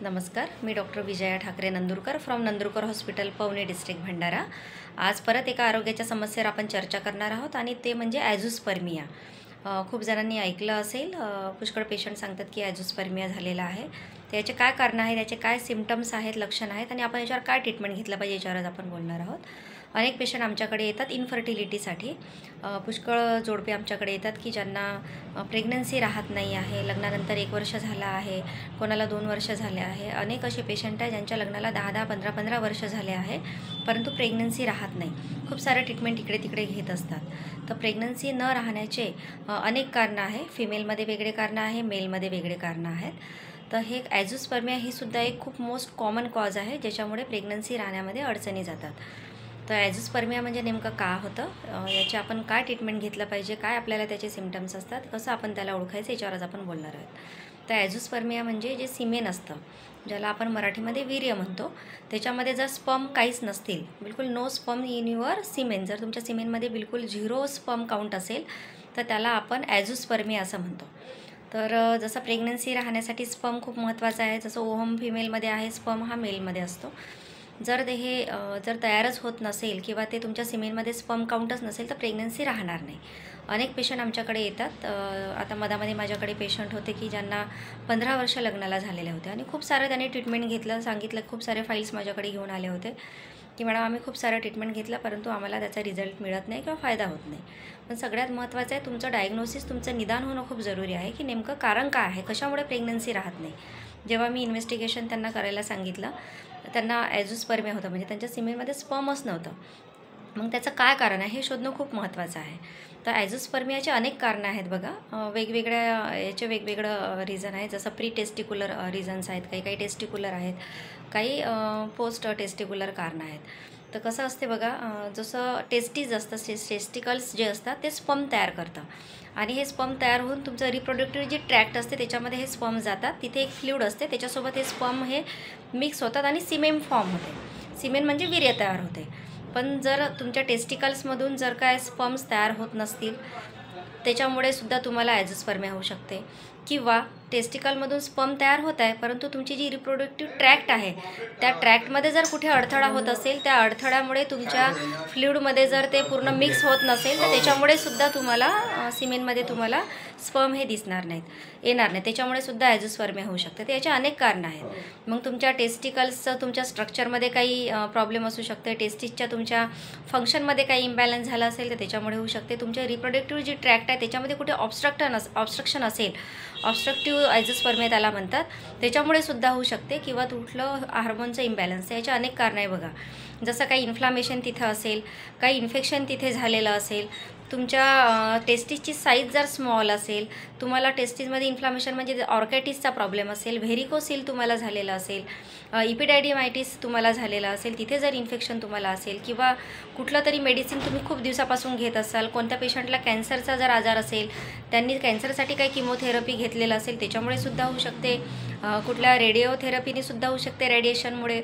नमस्कार, मी doctor Vijaya Thakare Nandurkar from Nandurkar hospital, Pavni district Bhandara. आज परत एका आरोग्याच्या समस्येवर आपण चर्चा करणार आहोत आणि ते म्हणजे ॲझोस्पर्मिया। खूप जणांनी ऐकलं असेल, पुष्कळ पेशंट सांगतात की ॲझोस्पर्मिया झालेला आहे। त्याचे काय कारण आहे, त्याचे काय सिम्पटम्स आहेत, लक्षण आहेत आणि आपण याच्यावर काय ट्रीटमेंट घेतलं पाहिजे याच्यावर आपण बोलणार आहोत। अनेक पेशंट आमच्याकडे येतात इन्फर्टिलिटीसाठी। पुष्कळ जोडपे आमच्याकडे येतात की ज्यांना प्रेग्नन्सी राहत नाही आहे, लग्नानंतर 1 वर्ष झालं आहे, कोणाला 2 वर्ष झाले आहे। अनेक असे पेशंट आहे ज्यांच्या लग्नाला 10-10, 15-15 वर्ष झाले आहे, परंतु प्रेग्नन्सी राहत नाही। खूप सारे ट्रीटमेंट इकडे तिकडे घेत असतात। तर प्रेग्नन्सी न राहण्याचे अनेक कारणं आहे। फिमेलमध्ये वेगळे कारणं आहे, मेलमध्ये वेगळे कारणं आहेत। तर हे ॲझोस्पर्मिया ही सुद्धा एक खूप मोस्ट कॉमन कॉज आहे ज्याच्यामुळे प्रेग्नन्सी राहण्यामध्ये अडचणी जातात। तर ॲझोस्पर्मिया म्हणजे नेमकं का होतं, याची आपण काय ट्रीटमेंट घेतलं पाहिजे, काय आपल्याला त्याचे सिम्पटम्स असतात, कसं आपण त्याला ओळखायचं याच्यावरच आपण बोलणार आहोत। तर ॲझोस्पर्मिया म्हणजे जे सिमेन असतं, ज्याला आपण मराठीमध्ये वीर्य म्हणतो, त्याच्यामध्ये जर स्पर्म काहीच नसतील, बिलकुल no sperm in your semen, जर तुमच्या सिमेनमध्ये बिलकुल 0 स्पर्म काउंट असेल तर त्याला आपण ॲझोस्पर्मिया असं म्हणतो। तर जसं प्रेग्नन्सी राहण्यासाठी स्पर्म खूप महत्त्वाचा आहे, जसं ओव्हम फिमेलमध्ये आहे, स्पर्म हा मेलमध्ये असतो। जर जर तयारच होत नसेल किंवा ते तुमच्या सिमेनमध्ये स्पर्म काउंटच नसेल तर प्रेग्नन्सी राहणार नाही। अनेक पेशंट आमच्याकडे येतात। आता मधामध्ये माझ्याकडे पेशंट होते की ज्यांना 15 वर्ष लग्नाला झालेले होते आणि खूप सारं त्यांनी ट्रीटमेंट घेतलं, सांगितलं, खूप सारे फाईल्स माझ्याकडे घेऊन आले होते की मॅडम आम्ही खूप सारं ट्रीटमेंट घेतलं परंतु आम्हाला त्याचा रिझल्ट मिळत नाही किंवा फायदा होत नाही। पण सगळ्यात महत्त्वाचं आहे तुमचं डायग्नोसिस, तुमचं निदान होणं खूप जरुरी आहे की नेमकं कारण काय आहे, कशामुळे प्रेग्नन्सी राहत नाही। जेव्हा मी इन्व्हेस्टिगेशन त्यांना करायला सांगितलं, त्यांना ॲझोस्पर्मिया होतं, म्हणजे त्यांच्या सिमेनमध्ये स्पर्मच नव्हतं। मग त्याचं काय कारण आहे हे शोधणं खूप महत्त्वाचं आहे। तर ॲझोस्पर्मियाचे अनेक कारणं आहेत बघा, वेगवेगळ्या याचे वेगवेगळं रिझन आहे। जसं प्री टेस्टिक्युलर रिझन्स आहेत, काही टेस्टिक्युलर आहेत, काही पोस्ट टेस्टिक्युलर कारणं आहेत। तर कसं असते बघा, जसं टेस्टीज असतं, टेस्टिकल्स जे असतात ते स्पर्म तयार करतं आणि हे स्पर्म तयार होऊन तुमचं रिप्रोडक्टिव्ह जी ट्रॅक्ट असते त्याच्यामध्ये हे स्पर्म जातात, तिथे एक फ्लूइड असते, त्याच्यासोबत हे स्पर्म हे मिक्स होतात आणि सिमेन फॉर्म होते। सिमेन म्हणजे वीर्य तयार होते। पण जर तुमच्या टेस्टिकल्समधून जर काय स्पर्म्स तयार होत नसतील त्याच्यामुळे सुद्धा तुम्हाला ॲझोस्पर्मिया होऊ शकते। किंवा टेस्टिकलमधून स्पर्म तयार होत आहे परंतु तुमची जी रिप्रोडक्टिव्ह ट्रॅक्ट आहे त्या ट्रॅक्टमध्ये जर कुठे अडथळा होत असेल, त्या अडथळ्यामुळे तुमच्या फ्लूइडमध्ये जर ते पूर्ण मिक्स होत नसेल तर त्याच्यामुळे सुद्धा तुम्हाला सिमेनमध्ये तुम्हाला स्पर्म हे दिसणार नाहीत, येणार नाही, त्याच्यामुळे सुद्धा ॲझोस्पर्मिया होऊ शकते। तर याचे अनेक कारणं आहेत। मग तुमच्या टेस्टिकल्सचं तुमच्या स्ट्रक्चरमध्ये काही प्रॉब्लेम असू शकते, टेस्टिसच्या तुमच्या फंक्शनमध्ये काही इम्बॅलन्स झाला असेल तर त्याच्यामुळे होऊ शकते। तुमच्या रिप्रोडक्टिव्ह जी ट्रॅक्ट आहे त्याच्यामध्ये कुठे ऑब्स्ट्रक्शन असेल, ऑब्स्ट्रक्टिव्ह ॲझोस्पर्मिया त्याला म्हणतात, त्याच्यामुळे सुद्धा होऊ शकते। किंवा कुठलं हार्मोनचं इम्बॅलन्स, याचे अनेक कारणं आहे बघा। जसं काही इन्फ्लामेशन तिथं असेल, काही इन्फेक्शन तिथे झालेलं असेल, तुमच्या टेस्टिसची साईज जर स्मॉल असेल, तुम्हाला टेस्टिसमध्ये इन्फ्लामेशन म्हणजे ऑर्कॅटिसचा प्रॉब्लेम असेल, व्हेरिकोसिल तुम्हाला झालेलं असेल, इपिडायडिमायटिस तुम्हाला झालेलं असेल, तिथे जर इन्फेक्शन तुम्हाला असेल, किंवा कुठलं तरी मेडिसिन तुम्ही खूप दिवसापासून घेत असाल, कोणत्या पेशंटला कॅन्सरचा जर आजार असेल, त्यांनी कॅन्सरसाठी काही किमोथेरपी घेतलेलं असेल त्याच्यामुळे सुद्धा होऊ शकते, कुठल्या रेडिओथेरपीने सुद्धा होऊ शकते, रेडिएशनमुळे,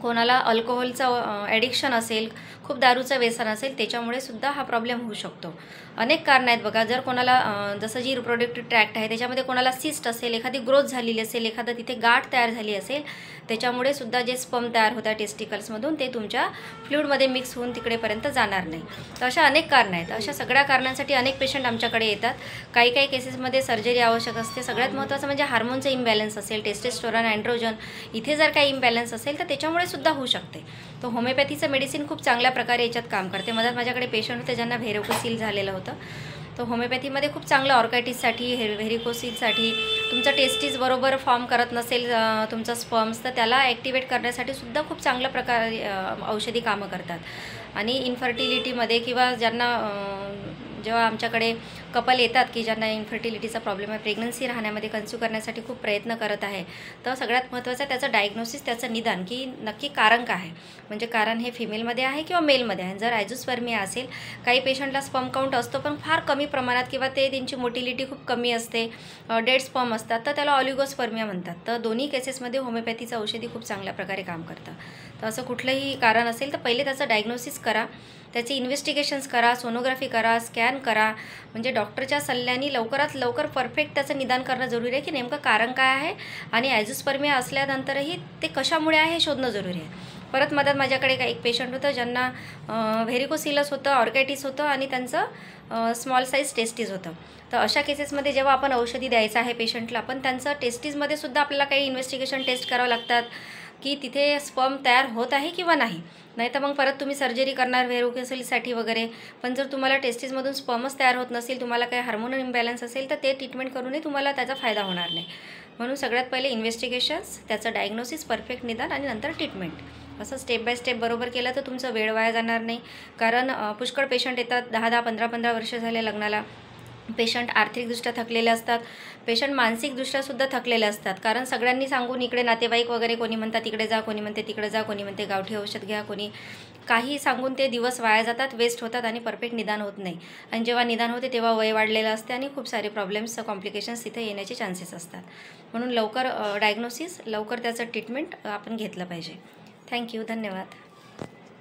कोणाला अल्कोहोलचं ॲडिक्शन असेल, खूप दारूचं व्यसन असेल त्याच्यामुळे सुद्धा हा प्रॉब्लेम होऊ शकतो। अनेक कारणं आहेत बघा। जर कोणाला जसं जी रिप्रोडक्टिव्ह ट्रॅक्ट आहे त्याच्यामध्ये कोणाला सिस्ट असेल, एखादी ग्रोथ झालेली असेल, एखादं तिथे गाठ तयार झाली असेल, त्याच्यामुळे सुद्धा जे स्पर्म तयार होतात टेस्टिकल्समधून ते तुमच्या फ्लूइडमध्ये मिक्स होऊन तिकडेपर्यंत जाणार नाही। तर अशा अनेक कारणं आहेत। अशा सगळ्या कारणांसाठी अनेक पेशंट आमच्याकडे येतात। काही केसेसमध्ये सर्जरी आवश्यक असते। सगळ्यात महत्त्वाचं म्हणजे हार्मोनचं इम्बॅलन्स असेल, टेस्टोस्टेरोन, अँड्रोजन, इथे जर काही इम्बॅलन्स असेल तर त्याच्यामुळे सुद्धा होऊ शकते। तर होमिओपॅथीचं मेडिसिन खूप चांगल्या प्रकारे याच्यात काम करते। मधात माझ्याकडे पेशंट होते ज्यांना व्हेरिकोसिल झालेलं होतं, तर होमिओपॅथीमध्ये खूप चांगलं ऑर्कॅटिससाठी, व्हेरिकोसिलसाठी, तुमचा टेस्टिस बरोबर फॉर्म करत नसेल तुमचा स्पर्म्स, तर त्याला ॲक्टिवेट करण्यासाठी सुद्धा खूप चांगल्या प्रकारे औषधी कामं करतात। आणि इन्फर्टिलिटीमध्ये किंवा ज्यांना जेव्हा आमच्याकडे कपल येतात की ज्यांना इन्फर्टिलिटीचा प्रॉब्लेम आहे, प्रेग्नन्सी राहण्यामध्ये कन्सिव्ह करण्यासाठी खूप प्रयत्न करत आहे, तर सगळ्यात महत्त्वाचं त्याचं डायग्नोसिस, त्याचं निदान की नक्की कारण काय आहे, म्हणजे कारण हे फिमेलमध्ये आहे किंवा मेलमध्ये आहे। जर ॲझोस्पर्मिया असेल, काही पेशंटला स्पर्म काउंट असतो पण फार कमी प्रमाणात, किंवा त्यांची मोटिलिटी खूप कमी असते, डेड स्पर्म असतात, तर त्याला ऑलिगोस्पर्मिया म्हणतात। तर दोन्ही केसेसमध्ये होमिओपॅथीचं औषधी खूप चांगल्या प्रकारे काम करतं। तर असं कुठलंही कारण असेल तर पहिले त्याचं डायग्नोसिस करा, त्याचे इन्व्हेस्टिगेशन्स करा, सोनोग्राफी करा, स्कॅन करा, म्हणजे डॉक्टरच्या सल्ल्याने लवकरात लवकर परफेक्ट त्याचं निदान करणं जरुरी आहे की नेमकं कारण काय आहे आणि ॲझोस्पर्मिया असल्यानंतरही ते कशामुळे आहे हे शोधणं जरुरी आहे. परत मधात माझ्याकडे एक पेशंट होतं ज्यांना व्हेरिकोसिलस होतं, ऑर्कायटिस होतं आणि त्यांचं स्मॉल साईज टेस्टीज होतं. तर अशा केसेसमध्ये जेव्हा आपण औषधी द्यायचं आहे पेशंटला, पण त्यांचं टेस्टीजमध्ये सुद्धा आपल्याला काही इन्व्हेस्टिगेशन टेस्ट करावं लागतात की तिथे स्पर्म तयार होत आहे किंवा नाही. नाहीतर मग परत तुम्ही सर्जरी करणार व्हेरिकोसिलसाठी वगैरे, पण जर तुम्हाला टेस्टीजमधून स्पर्मच तयार होत नसेल, तुम्हाला काही हार्मोनल इम्बॅलन्स असेल, तर ते ट्रीटमेंट करूनही तुम्हाला त्याचा फायदा होणार नाही. म्हणून सगळ्यात पहिले इन्व्हेस्टिगेशन्स, त्याचं डायग्नोसिस, परफेक्ट निदान आणि नंतर ट्रीटमेंट. असं स्टेप बाय स्टेप बरोबर केलं तर तुमचं वेळ वाया जाणार नाही. कारण पुष्कळ पेशंट येतात, 10-10, 15-15 वर्ष झाले लग्नाला. पेशंट आर्थिकदृष्ट्या थकलेले असतात, पेशंट मानसिकदृष्ट्यासुद्धा थकलेले असतात. कारण सगळ्यांनी सांगून इकडे नातेवाईक वगैरे कोणी म्हणतात इकडे जा, कोणी म्हणते तिकडे जा, कोणी म्हणते गावठी औषध घ्या, कोणी काही सांगून ते दिवस वाया जातात, वेस्ट होतात आणि परफेक्ट निदान होत नाही. आणि जेव्हा निदान होते तेव्हा वय वाढलेलं असते आणि खूप सारे प्रॉब्लेम्स, कॉम्प्लिकेशन्स तिथे येण्याचे चान्सेस असतात. म्हणून लवकर डायग्नोसिस, लवकर त्याचं ट्रीटमेंट आपण घेतलं पाहिजे. थँक्यू. धन्यवाद.